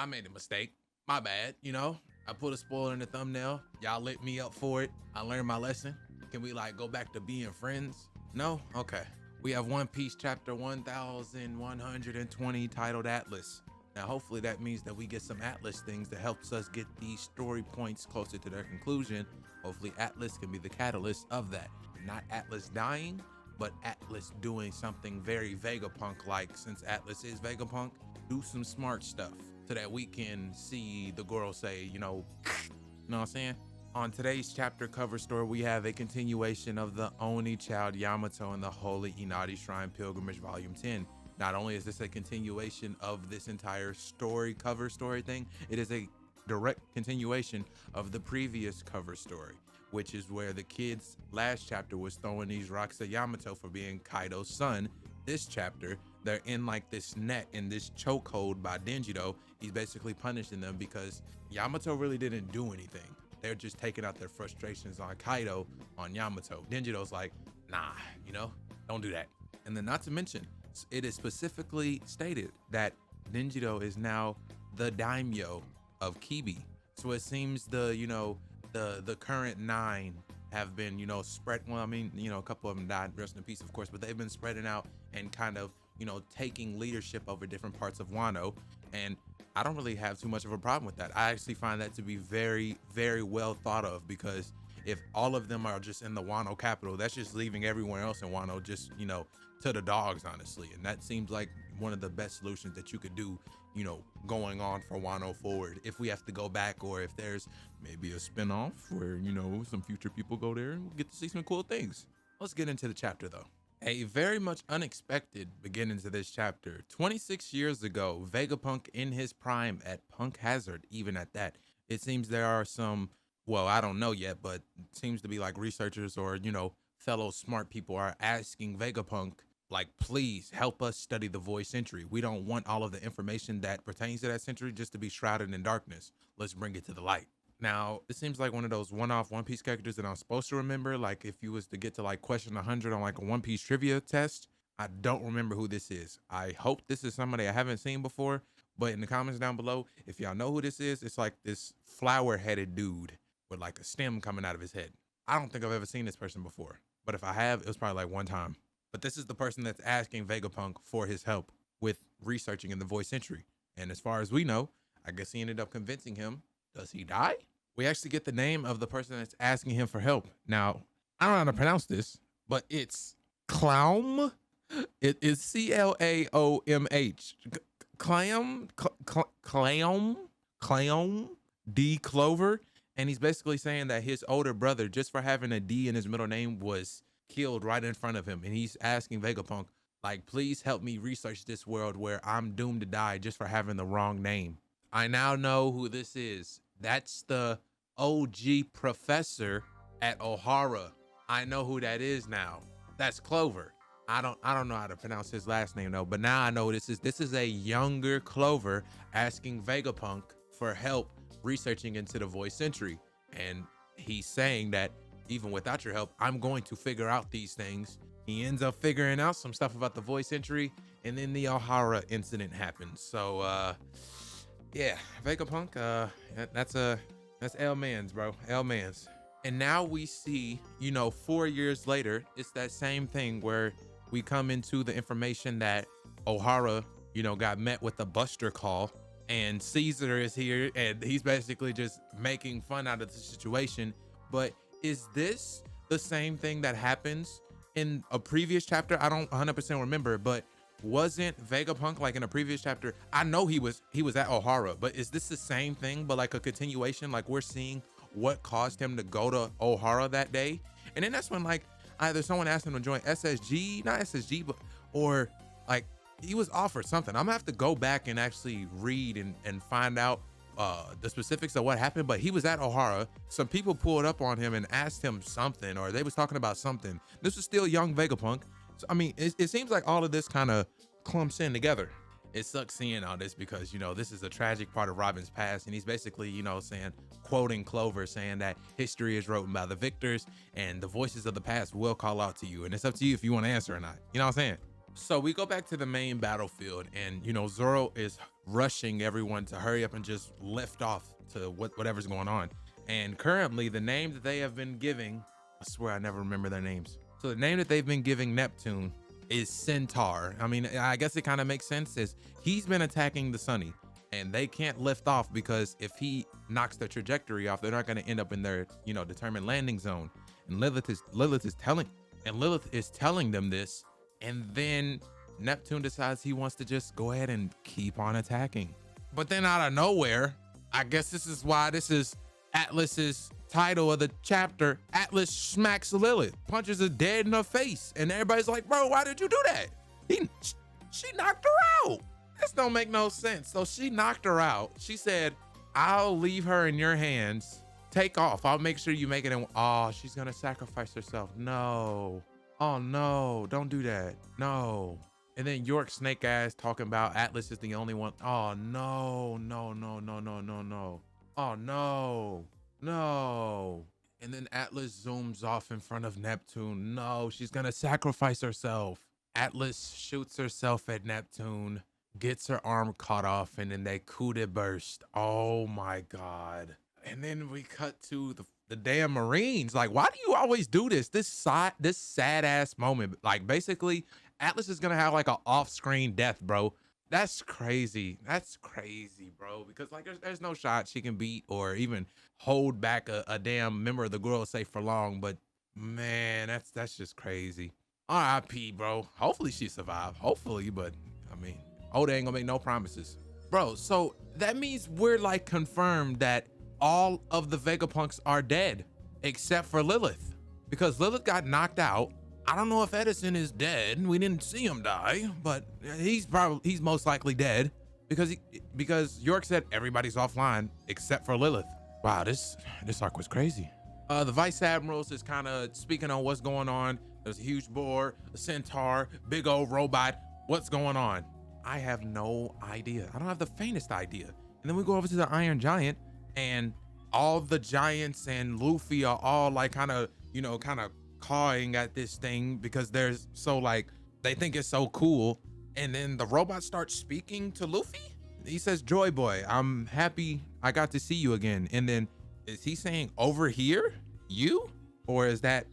I made a mistake. My bad, you know? I put a spoiler in the thumbnail. Y'all lit me up for it. I learned my lesson. Can we like go back to being friends? No? Okay. We have One Piece chapter 1120 titled Atlas. Now, hopefully that means that we get some Atlas things that helps us get these story points closer to their conclusion. Hopefully Atlas can be the catalyst of that. Not Atlas dying, but Atlas doing something very Vegapunk-like. Since Atlas is Vegapunk, do some smart stuff so that we can see the girl say, you know what I'm saying? On today's chapter cover story, we have a continuation of the Oni Child Yamato and the Holy Inari Shrine Pilgrimage Volume 10. Not only is this a continuation of this entire story cover story thing, it is a direct continuation of the previous cover story, which is where the kids last chapter was throwing these rocks at Yamato for being Kaido's son. This chapter, they're in like this net in this chokehold by Denjiro. He's basically punishing them because Yamato really didn't do anything. They're just taking out their frustrations on Kaido, on Yamato. Denjiro's like, nah, you know, don't do that. And then not to mention, it is specifically stated that Denjiro is now the daimyo of Kibi. So it seems the current 9 have been, spread. Well, I mean, a couple of them died, rest in peace, of course, but they've been spreading out and kind of, taking leadership over different parts of Wano. And I don't really have too much of a problem with that. I actually find that to be very, very well thought of, because if all of them are just in the Wano capital, that's just leaving everyone else in Wano just, to the dogs, honestly. And that seems like one of the best solutions that you could do, going on for Wano forward. If we have to go back, or if there's maybe a spinoff where, some future people go there and we'll get to see some cool things. Let's get into the chapter though. A very much unexpected beginning to this chapter. 26 years ago, Vegapunk in his prime at Punk Hazard, even at that. It seems there are some, well, I don't know yet, but it seems to be like researchers or, fellow smart people are asking Vegapunk, like, please help us study the void century. We don't want all of the information that pertains to that century just to be shrouded in darkness. Let's bring it to the light. Now, it seems like one of those one-off One Piece characters that I'm supposed to remember. Like if you was to get to like question 100 on like a One Piece trivia test, I don't remember who this is. I hope this is somebody I haven't seen before, but in the comments down below, if y'all know who this is, it's like this flower-headed dude with like a stem coming out of his head. I don't think I've ever seen this person before, but if I have, it was probably like one time. But this is the person that's asking Vegapunk for his help with researching in the void century. And as far as we know, I guess he ended up convincing him. Does he die? We actually get the name of the person that's asking him for help. Now, I don't know how to pronounce this, but it's Claum. It is Claomh. Claum D Clover. And he's basically saying that his older brother, just for having a D in his middle name, was killed right in front of him. And he's asking Vegapunk, like, please help me research this world where I'm doomed to die just for having the wrong name. I now know who this is. That's the OG professor at Ohara. I know who that is now. That's Clover. I don't know how to pronounce his last name though, but now I know this is a younger Clover asking Vegapunk for help researching into the void century. And he's saying that even without your help, I'm going to figure out these things. He ends up figuring out some stuff about the void century, and then the Ohara incident happens. So yeah, Vegapunk, that's L-Mans, bro. L-Mans. And now we see, 4 years later, it's that same thing where we come into the information that Ohara, got met with a buster call, and Caesar is here, and he's basically just making fun out of the situation. But is this the same thing that happens in a previous chapter? I don't 100% remember, but wasn't Vegapunk like in a previous chapter? I know he was at Ohara, but is this the same thing, but like a continuation? Like we're seeing what caused him to go to Ohara that day, and then that's when like either someone asked him to join SSG, not SSG, but or like he was offered something. I'm gonna have to go back and actually read and find out the specifics of what happened. But he was at Ohara. Some people pulled up on him and asked him something, or they was talking about something. This was still young Vegapunk. So, I mean, it seems like all of this kind of clumps in together. It sucks seeing all this because, this is a tragic part of Robin's past. And he's basically, saying, quoting Clover, saying that history is written by the victors and the voices of the past will call out to you. And it's up to you if you want to answer or not. You know what I'm saying? So we go back to the main battlefield, and Zoro is rushing everyone to hurry up and just lift off to whatever's going on. And currently, the name that they have been giving, I swear I never remember their names. So the name that they've been giving Neptune is Centaur. I mean, I guess it kind of makes sense, is he's been attacking the Sunny, and they can't lift off because if he knocks their trajectory off, they're not going to end up in their determined landing zone. And Lilith is telling them this, and then Neptune decides he wants to just go ahead and keep on attacking. But then out of nowhere, I guess this is why this is Atlas's title of the chapter. Atlas smacks Lilith, punches her dead in her face, and everybody's like, bro, why did you do that? She knocked her out. This don't make no sense. So she knocked her out. She said, I'll leave her in your hands. Take off. I'll make sure you make it in. Oh, she's gonna sacrifice herself. No. Oh no, don't do that. No. And then York snake ass talking about Atlas is the only one. Oh no, no, no, no, no, no, no. Oh no, no. And then Atlas zooms off in front of Neptune. No, she's gonna sacrifice herself. Atlas shoots herself at Neptune, gets her arm cut off, and then they coup de burst. Oh my God. And then we cut to the damn Marines. Like, why do you always do this? This sad ass moment. Like, basically, Atlas is gonna have like an off-screen death, bro. That's crazy. That's crazy, bro. Because like, there's no shot she can beat or even hold back a damn member of the Girl Safe for long. But man, that's just crazy. R.I.P., bro. Hopefully she survived. Hopefully, but I mean, Oda ain't gonna make no promises, bro. So that means we're like confirmed that all of the Vegapunks are dead except for Lilith, because Lilith got knocked out. I don't know if Edison is dead. We didn't see him die, but he's most likely dead because York said everybody's offline except for Lilith. Wow, this arc was crazy. The Vice Admirals is kind of speaking on what's going on. There's a huge boar, a centaur, big old robot. What's going on? I have no idea. I don't have the faintest idea. And then we go over to the Iron Giant, and all the giants and Luffy are all like kind of cawing at this thing because they think it's so cool. And then the robot starts speaking to Luffy. He says, Joy Boy, I'm happy I got to see you again. And then is he saying over here, you? Or is that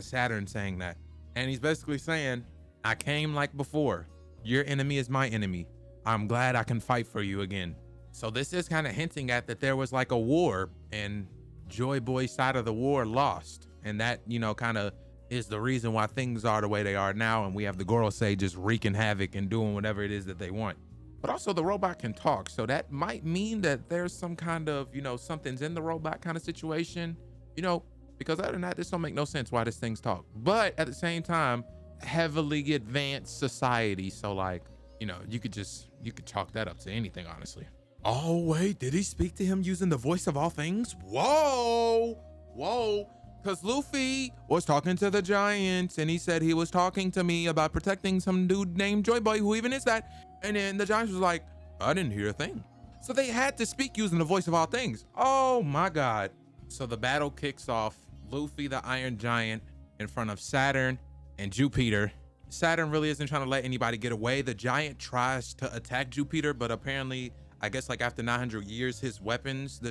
Saturn saying that? And he's basically saying, I came like before. Your enemy is my enemy. I'm glad I can fight for you again. So this is kind of hinting at that there was like a war and Joy Boy's side of the war lost. And that, kind of is the reason why things are the way they are now. And we have the Gorosei just wreaking havoc and doing whatever it is that they want. But also the robot can talk. So that might mean that there's some kind of, something's in the robot kind of situation, because other than that, this don't make no sense why this thing's talk. But at the same time, heavily advanced society. So like, you could chalk that up to anything, honestly. Oh, wait, did he speak to him using the voice of all things? Whoa, because Luffy was talking to the giants and he said he was talking to me about protecting some dude named Joy Boy, who even is that? And then the giants was like, I didn't hear a thing. So they had to speak using the voice of all things. Oh my God. So the battle kicks off. Luffy, the Iron Giant, in front of Saturn and Jupiter. Saturn really isn't trying to let anybody get away. The giant tries to attack Jupiter, but apparently, I guess like after 900 years, this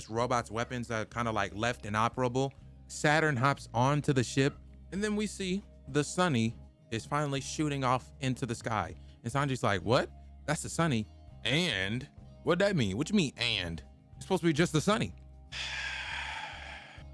robot's weapons are kind of like left inoperable. Saturn hops onto the ship, and then we see the Sunny is finally shooting off into the sky. And Sanji's like, what? That's the Sunny. And what'd that mean? What you mean, and? It's supposed to be just the Sunny.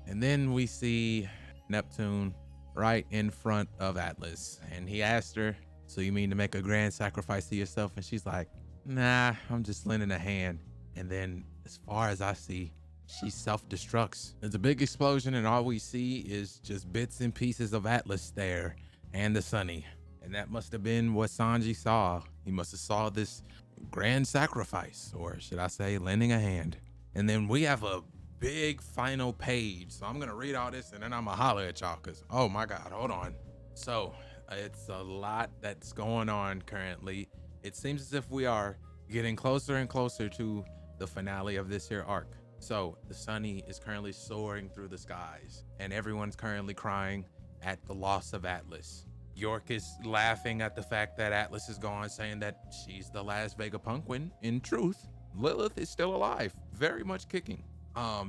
And then we see Neptune right in front of Atlas. And he asked her, so you mean to make a grand sacrifice to yourself? And she's like, nah, I'm just lending a hand. And then as far as I see, she self-destructs. There's a big explosion and all we see is just bits and pieces of Atlas there and the Sunny. And that must have been what Sanji saw. He must have saw this grand sacrifice, or should I say lending a hand. And then we have a big final page. So I'm gonna read all this and then I'm gonna holler at y'all because, oh my God, hold on. So it's a lot that's going on currently. It seems as if we are getting closer and closer to the finale of this here arc. So the Sunny is currently soaring through the skies and everyone's currently crying at the loss of Atlas. York is laughing at the fact that Atlas is gone, saying that she's the last Vegapunk, when in truth, Lilith is still alive, very much kicking.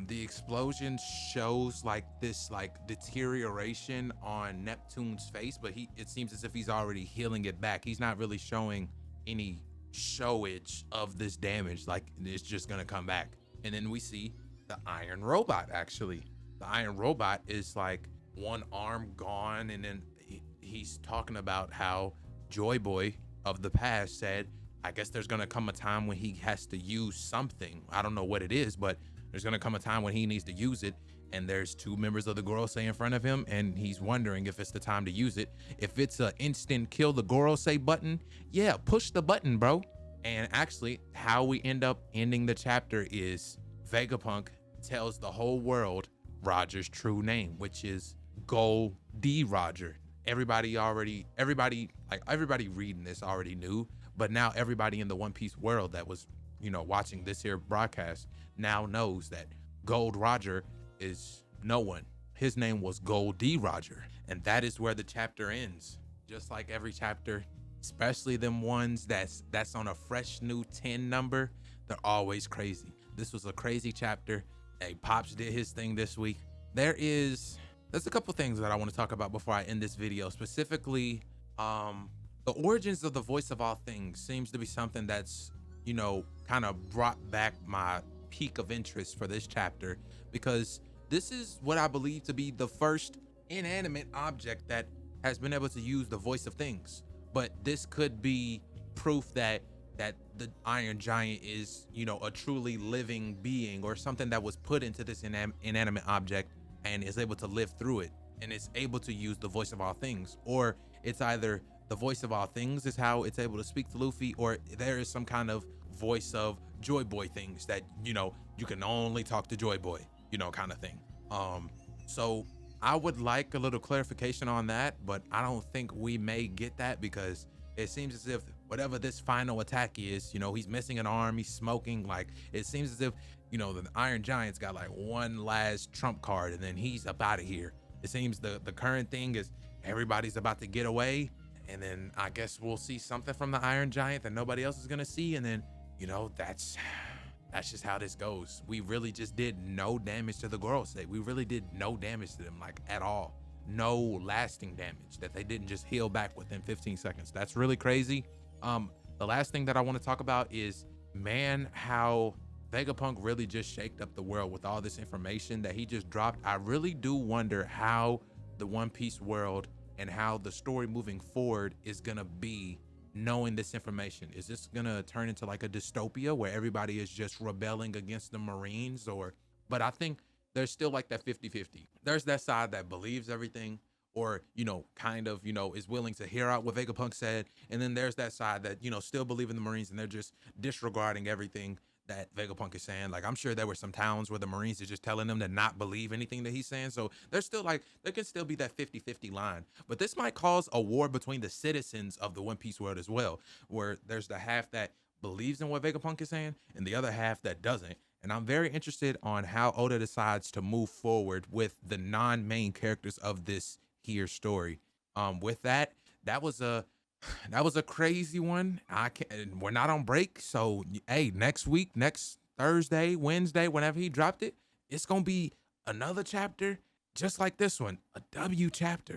The explosion shows like this like deterioration on Neptune's face, but it seems as if he's already healing it back. He's not really showing any showage of this damage, like it's just gonna come back. And then we see the Iron Robot. Actually, the Iron Robot is like one arm gone, and then he's talking about how Joy Boy of the past said, I guess there's gonna come a time when he has to use something. I don't know what it is, but there's gonna come a time when he needs to use it. And there's two members of the Gorosei in front of him, and he's wondering if it's the time to use it. If it's an instant kill the Gorosei button, yeah, push the button, bro. And actually, how we end up ending the chapter is Vegapunk tells the whole world Roger's true name, which is Gold D Roger. Everybody reading this already knew, but now everybody in the One Piece world that was, watching this here broadcast now knows that Gold Roger is no one. His name was Gold D Roger, and that is where the chapter ends. Just like every chapter, especially them ones that's on a fresh new 10 number, they're always crazy. This was a crazy chapter. Hey, Pops did his thing this week. There's a couple things that I want to talk about before I end this video. Specifically, the origins of the voice of all things seems to be something that's, kind of brought back my peak of interest for this chapter, because this is what I believe to be the first inanimate object that has been able to use the voice of things. But this could be proof that the Iron Giant is, a truly living being, or something that was put into this inanimate object and is able to live through it and is able to use the voice of all things. Or it's either the voice of all things is how it's able to speak to Luffy, or there is some kind of voice of Joy Boy things that, you can only talk to Joy Boy, kind of thing. So I would like a little clarification on that, but I don't think we may get that, because it seems as if whatever this final attack is, he's missing an arm, he's smoking, like it seems as if, the Iron Giant's got like one last trump card and then he's up out of here. It seems the current thing is everybody's about to get away, and then I guess we'll see something from the Iron Giant that nobody else is gonna see, and then, that's just how this goes. We really just did no damage to the Gorosei. We really did no damage to them, like at all. No lasting damage that they didn't just heal back within 15 seconds. That's really crazy. The last thing that I want to talk about is, man, how Vegapunk really just shaked up the world with all this information that he just dropped. I really do wonder how the One Piece world and how the story moving forward is gonna be knowing this information. Is this gonna turn into like a dystopia where everybody is just rebelling against the Marines? But I think there's still like that 50-50. There's that side that believes everything, or, is willing to hear out what Vegapunk said. And then there's that side that, still believe in the Marines, and they're just disregarding everything that Vegapunk is saying. Like, I'm sure there were some towns where the Marines are just telling them to not believe anything that he's saying. So there's still there can still be that 50-50 line. But this might cause a war between the citizens of the One Piece world as well, where there's the half that believes in what Vegapunk is saying and the other half that doesn't. And I'm very interested on how Oda decides to move forward with the non-main characters of this here story. With that, that was a crazy one. We're not on break, so hey, next week, next Thursday, Wednesday, whenever he dropped it, it's gonna be another chapter just like this one, a W chapter.